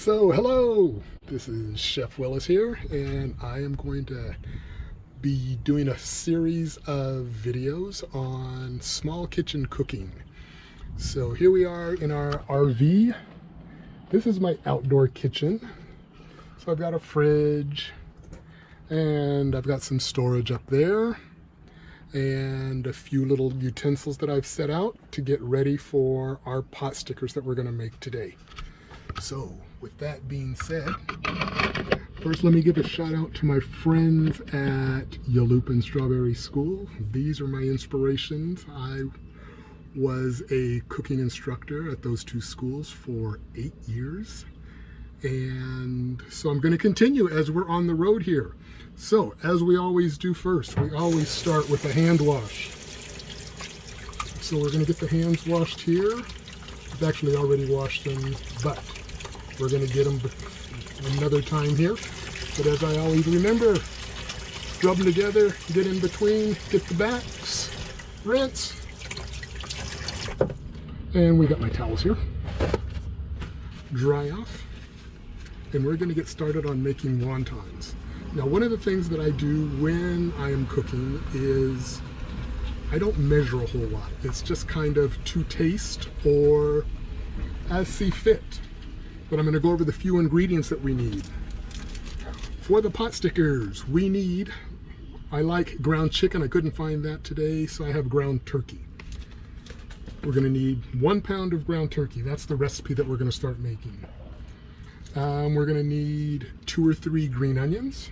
So, hello! This is Chef Willis here, and I am going to be doing a series of videos on small kitchen cooking. So here we are in our RV. This is my outdoor kitchen. So I've got a fridge, and I've got some storage up there, and a few little utensils that I've set out to get ready for our pot stickers that we're going to make today. So, with that being said, first let me give a shout out to my friends at Yalupin Strawberry School. These are my inspirations. I was a cooking instructor at those two schools for 8 years. And so I'm going to continue as we're on the road here. So, as we always do first, we always start with a hand wash. So we're going to get the hands washed here. I've actually already washed them, but we're going to get them another time here. But as I always remember, rub them together, get in between, get the backs, rinse. And we got my towels here. Dry off. And we're going to get started on making wontons. Now, one of the things that I do when I am cooking is I don't measure a whole lot. It's just kind of to taste or as see fit. But I'm going to go over the few ingredients that we need. For the pot stickers, we need, I like ground chicken. I couldn't find that today, so I have ground turkey. We're going to need 1 pound of ground turkey. That's the recipe that we're going to start making. We're going to need 2 or 3 green onions.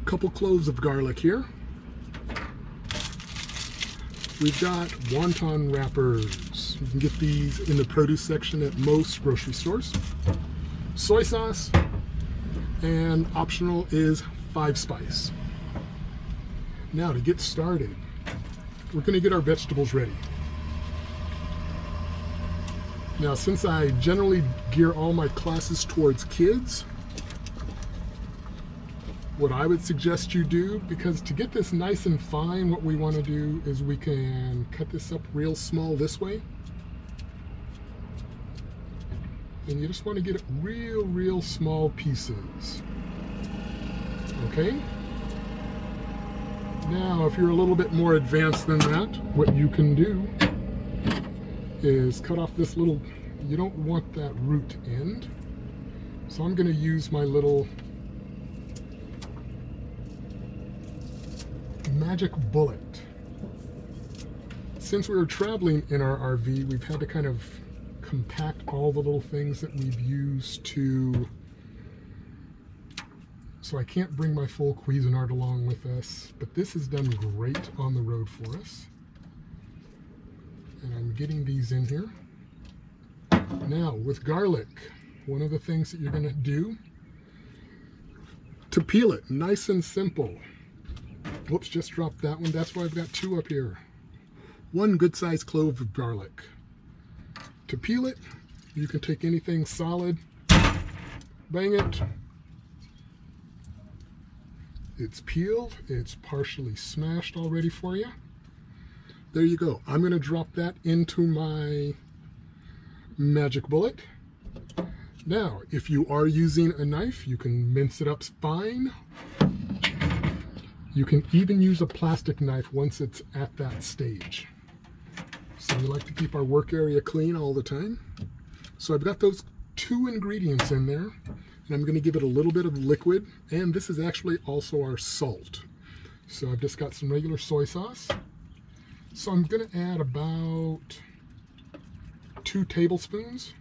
A couple cloves of garlic here. We've got wonton wrappers. You can get these in the produce section at most grocery stores. Soy sauce, and optional is 5-spice. Now to get started, we're going to get our vegetables ready. Now, since I generally gear all my classes towards kids, what I would suggest you do, because to get this nice and fine, what we want to do is we can cut this up real small this way. And you just want to get it real small pieces. Okay? Now, if you're a little bit more advanced than that, what you can do is cut off this little, you don't want that root end. So I'm going to use my little magic bullet. Since we were traveling in our RV, we've had to kind of compact all the little things that we've used to, so I can't bring my full Cuisinart along with us, but this has done great on the road for us. And I'm getting these in here. Now, with garlic, one of the things that you're going to do to peel it, nice and simple. Whoops, just dropped that one. That's why I've got 2 up here. 1 good-sized clove of garlic. To peel it, you can take anything solid, bang it. It's peeled, it's partially smashed already for you. There you go. I'm going to drop that into my magic bullet. Now, if you are using a knife, you can mince it up fine. You can even use a plastic knife once it's at that stage. So we like to keep our work area clean all the time. So I've got those 2 ingredients in there, and I'm going to give it a little bit of liquid, and this is actually also our salt. So I've just got some regular soy sauce. So I'm going to add about 2 tablespoons,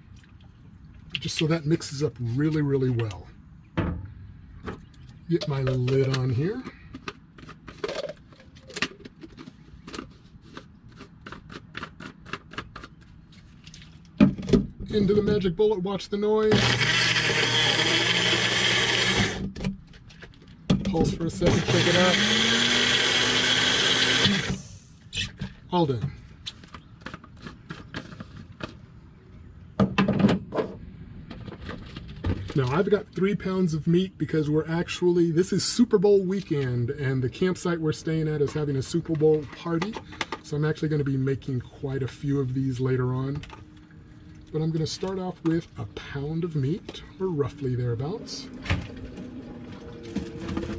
just so that mixes up really well. Get my lid on here. Into the magic bullet, watch the noise. Pulse for a second, pick it up. All done. Now I've got 3 pounds of meat because we're actually, this is Super Bowl weekend and the campsite we're staying at is having a Super Bowl party. So I'm actually going to be making quite a few of these later on. But I'm going to start off with a pound of meat, or roughly thereabouts.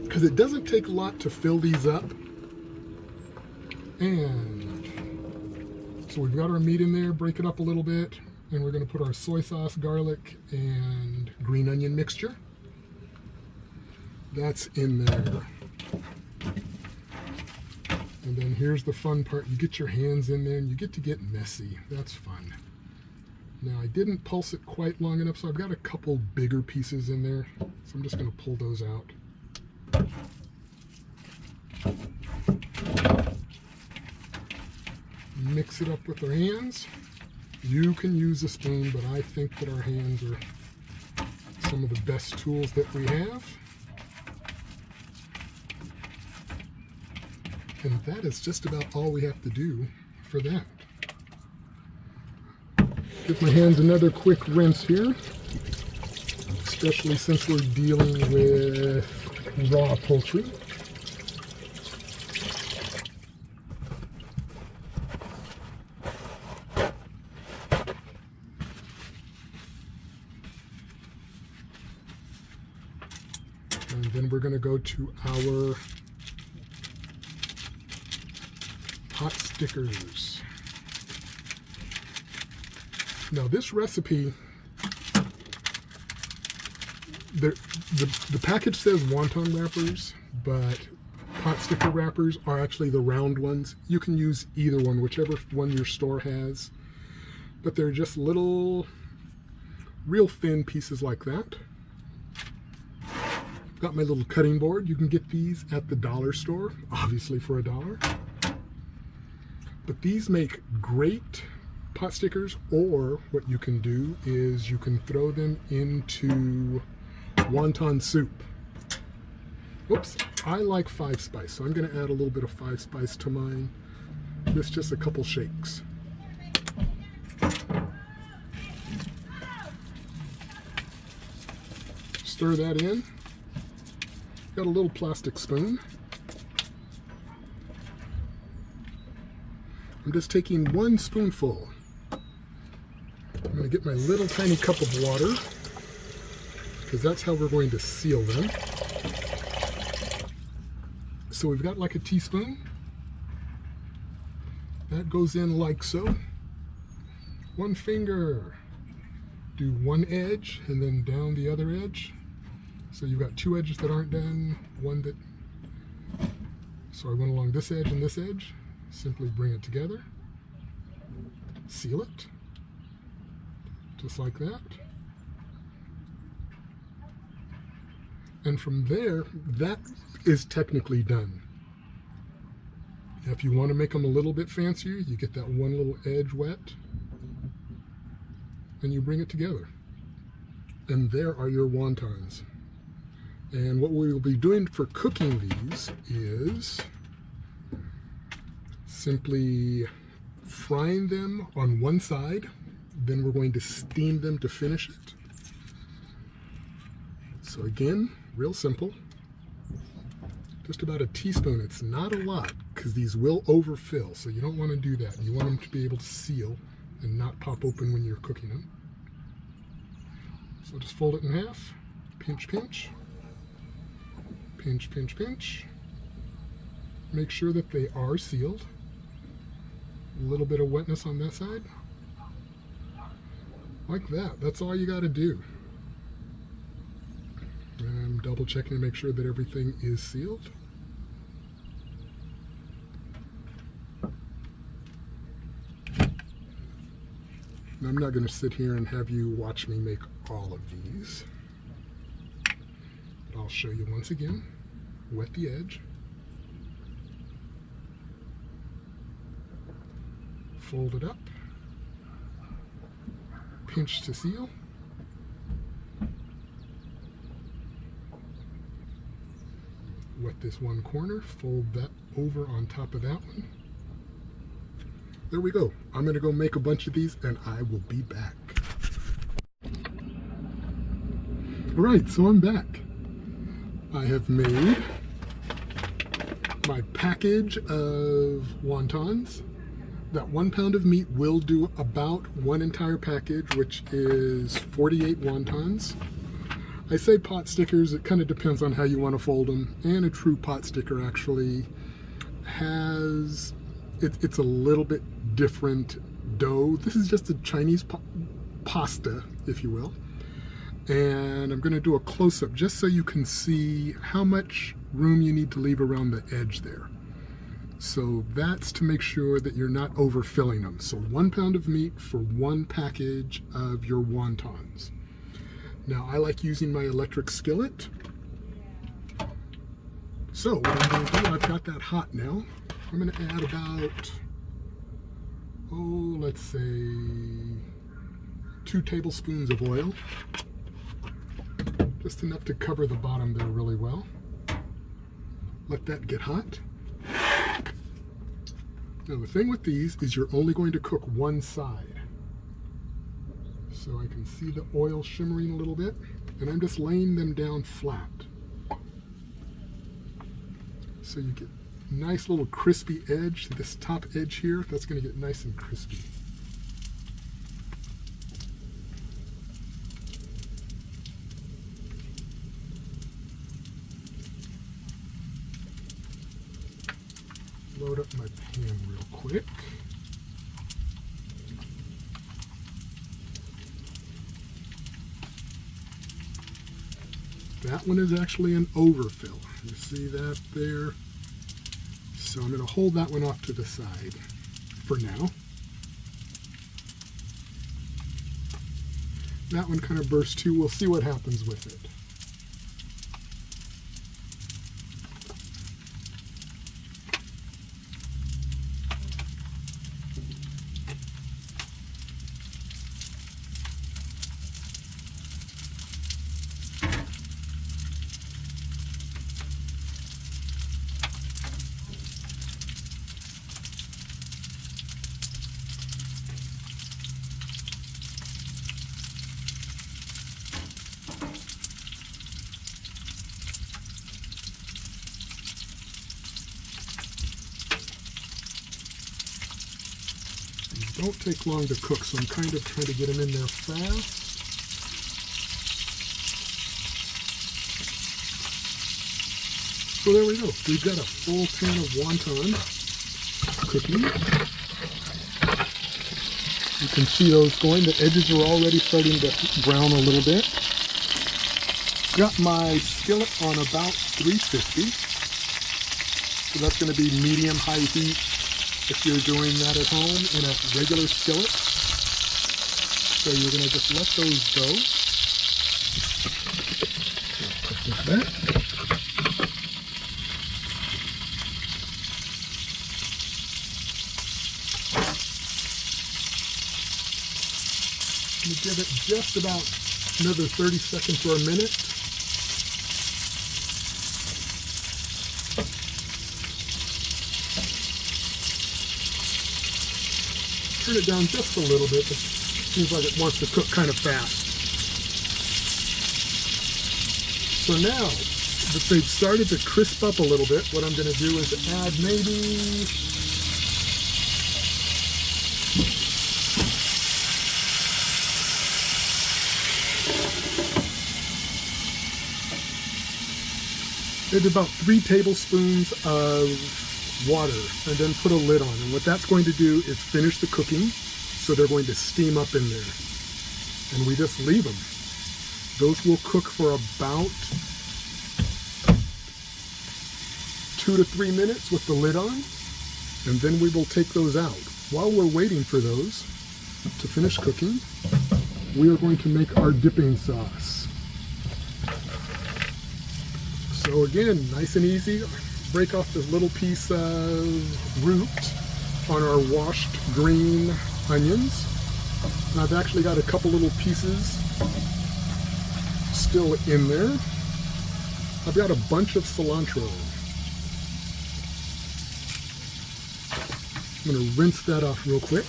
Because it doesn't take a lot to fill these up. And so we've got our meat in there, break it up a little bit, and we're going to put our soy sauce, garlic, and green onion mixture. That's in there. And then here's the fun part. You get your hands in there and you get to get messy. That's fun. Now I didn't pulse it quite long enough, so I've got a couple bigger pieces in there. So I'm just going to pull those out. Mix it up with our hands. You can use a spoon, but I think that our hands are some of the best tools that we have. And that is just about all we have to do for that. Give my hands another quick rinse here, especially since we're dealing with raw poultry. And then we're going to go to our pot stickers. Now this recipe, the package says wonton wrappers, but pot sticker wrappers are actually the round ones. You can use either one, whichever one your store has. But they're just little, real thin pieces like that. Got my little cutting board. You can get these at the dollar store, obviously for $1. But these make great pot stickers, or what you can do is you can throw them into wonton soup. Whoops, I like 5 spice, so I'm going to add a little bit of 5 spice to mine. Just a couple shakes. Stir that in. Got a little plastic spoon. I'm just taking 1 spoonful. I'm going to get my little tiny cup of water, because that's how we're going to seal them. So we've got like a teaspoon. That goes in like so. 1 finger. Do 1 edge and then down the other edge. So you've got 2 edges that aren't done, 1 that... So I went along this edge and this edge. Simply bring it together, seal it, just like that. And from there, that is technically done. If you want to make them a little bit fancier, you get that 1 little edge wet, and you bring it together. And there are your wontons. And what we will be doing for cooking these is simply frying them on one side, then we're going to steam them to finish it. So again, real simple. Just about a teaspoon. It's not a lot because these will overfill, so you don't want to do that. You want them to be able to seal and not pop open when you're cooking them. So just fold it in half, pinch, pinch, pinch, pinch, pinch. Make sure that they are sealed. A little bit of wetness on that side. Like that. That's all you got to do. And I'm double checking to make sure that everything is sealed. And I'm not going to sit here and have you watch me make all of these. But I'll show you once again. Wet the edge. Fold it up, pinch to seal, wet this 1 corner, fold that over on top of that one. There we go. I'm going to go make a bunch of these and I will be back. Alright, so I'm back. I have made my package of wontons. That 1 pound of meat will do about one entire package, which is 48 wontons. I say pot stickers, it kind of depends on how you want to fold them, and a true pot sticker actually has, it's a little bit different dough. This is just a Chinese pasta, if you will. And I'm going to do a close-up just so you can see how much room you need to leave around the edge there. So that's to make sure that you're not overfilling them. So 1 pound of meat for 1 package of your wontons. Now I like using my electric skillet. So what I'm going to do, I've got that hot now. I'm going to add about, let's say 2 tablespoons of oil. Just enough to cover the bottom there really well. Let that get hot. Now the thing with these is you're only going to cook one side. So I can see the oil shimmering a little bit, and I'm just laying them down flat. So you get a nice little crispy edge. This top edge here, that's going to get nice and crispy. Load up my pan real quick. That one is actually an overfill. You see that there? So I'm going to hold that one off to the side for now. That one kind of burst too. We'll see what happens with it. Don't take long to cook, so I'm kind of trying to get them in there fast. So there we go. We've got a full pan of wonton cooking. You can see those going. The edges are already starting to brown a little bit. Got my skillet on about 350. So that's going to be medium-high heat if you're doing that at home in a regular skillet. So you're going to just let those go. Put this back. I'm going to give it just about another 30 seconds or a minute. Turn it down just a little bit. It seems like it wants to cook kind of fast. So now that they've started to crisp up a little bit, what I'm going to do is add maybe about 3 tablespoons of water, and then put a lid on. And what that's going to do is finish the cooking, so they're going to steam up in there. And we just leave them. Those will cook for about 2 to 3 minutes with the lid on, and then we will take those out. While we're waiting for those to finish cooking, we are going to make our dipping sauce. So again, nice and easy. Break off this little piece of root on our washed green onions. And I've actually got a couple little pieces still in there. I've got a bunch of cilantro. I'm going to rinse that off real quick.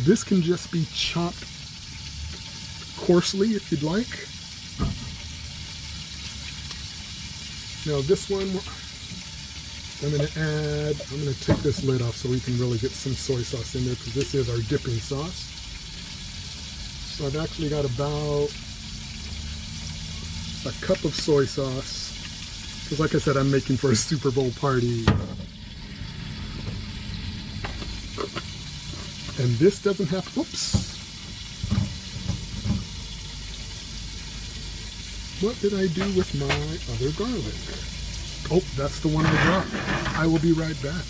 This can just be chopped coarsely if you'd like. Now this one, I'm going to take this lid off so we can really get some soy sauce in there, because this is our dipping sauce. So I've actually got about a cup of soy sauce, because like I said, I'm making for a Super Bowl party. And this doesn't have, oops. What did I do with my other garlic? Oh, that's the one I dropped. I will be right back.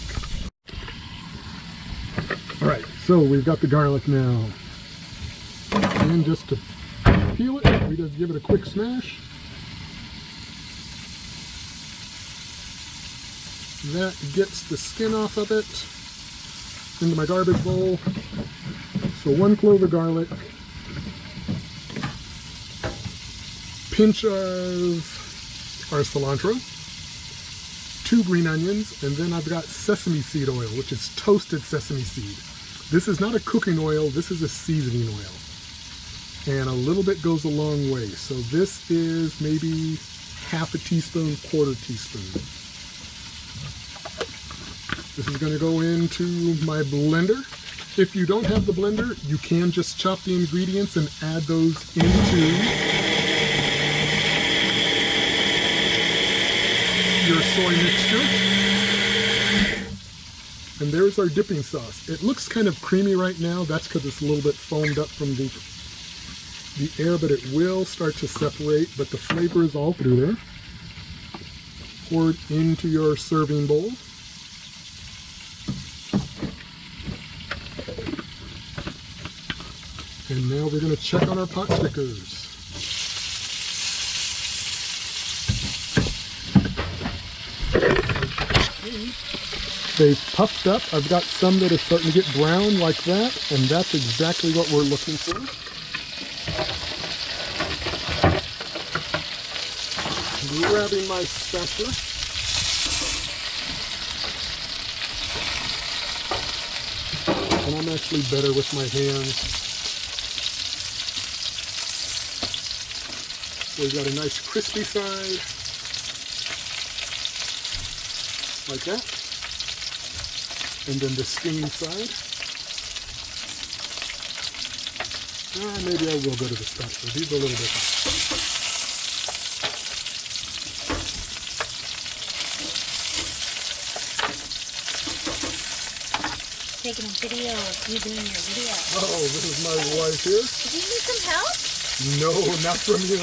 All right, so we've got the garlic now. And just to peel it, we just give it a quick smash. That gets the skin off of it into my garbage bowl. So 1 clove of garlic, pinch of our cilantro, 2 green onions, and then I've got sesame seed oil, which is toasted sesame seed. This is not a cooking oil, this is a seasoning oil. And a little bit goes a long way. So this is maybe half a teaspoon, 1/4 teaspoon. This is going to go into my blender. If you don't have the blender, you can just chop the ingredients and add those into your soy mixture. And there's our dipping sauce. It looks kind of creamy right now. That's because it's a little bit foamed up from the air, but it will start to separate, but the flavor is all through there. Pour it into your serving bowl. And now we're going to check on our pot stickers. They've puffed up. I've got some that are starting to get brown like that, and that's exactly what we're looking for. Grabbing my spatula. And I'm actually better with my hands. We've got a nice crispy side, like that, and then the steamed side. Maybe I will go to the spatula. These are a little different. Taking a video of you doing your video. Oh, this is my wife here. Do you need some help? No, not from you.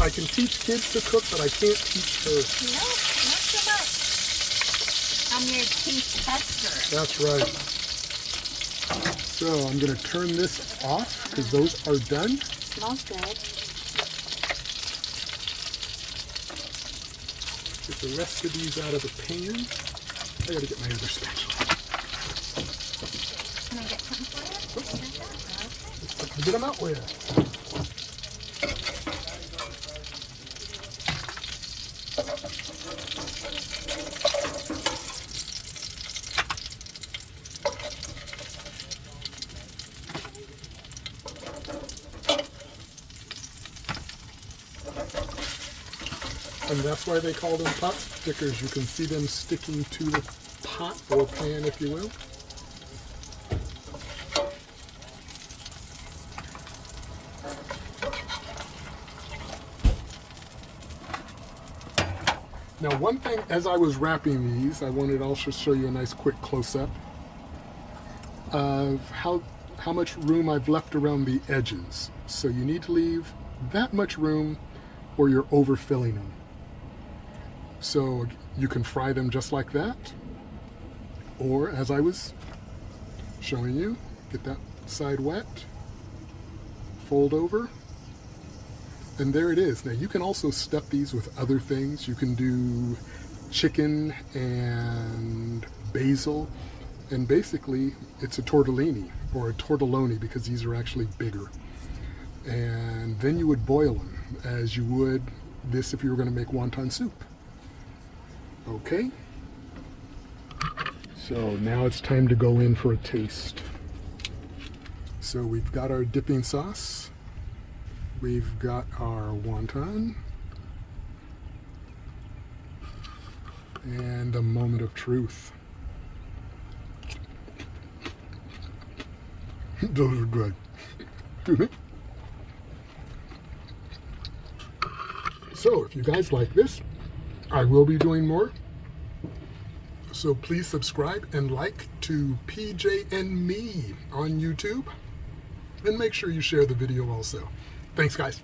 I can teach kids to cook, but I can't teach her. No, not so much. I'm your taste tester. That's right. So I'm going to turn this off because those are done. Smells good. Get the rest of these out of the pan. I got to get my other spatula. Can I get something for you? Okay. Get them out with. And that's why they call them pot stickers. You can see them sticking to the pot or pan, if you will. Now, one thing, as I was wrapping these, I wanted to also show you a nice quick close-up of how much room I've left around the edges. So you need to leave that much room or you're overfilling them. So you can fry them just like that, or as I was showing you, get that side wet, fold over, and there it is. Now you can also stuff these with other things. You can do chicken and basil, and basically it's a tortellini or a tortelloni because these are actually bigger. And then you would boil them as you would this if you were going to make wonton soup. Okay, so now it's time to go in for a taste. So we've got our dipping sauce, we've got our wonton, And the moment of truth. Those are good. So if you guys like this, I will be doing more. So please subscribe and like to PJ and Me on YouTube. And make sure you share the video also. Thanks, guys.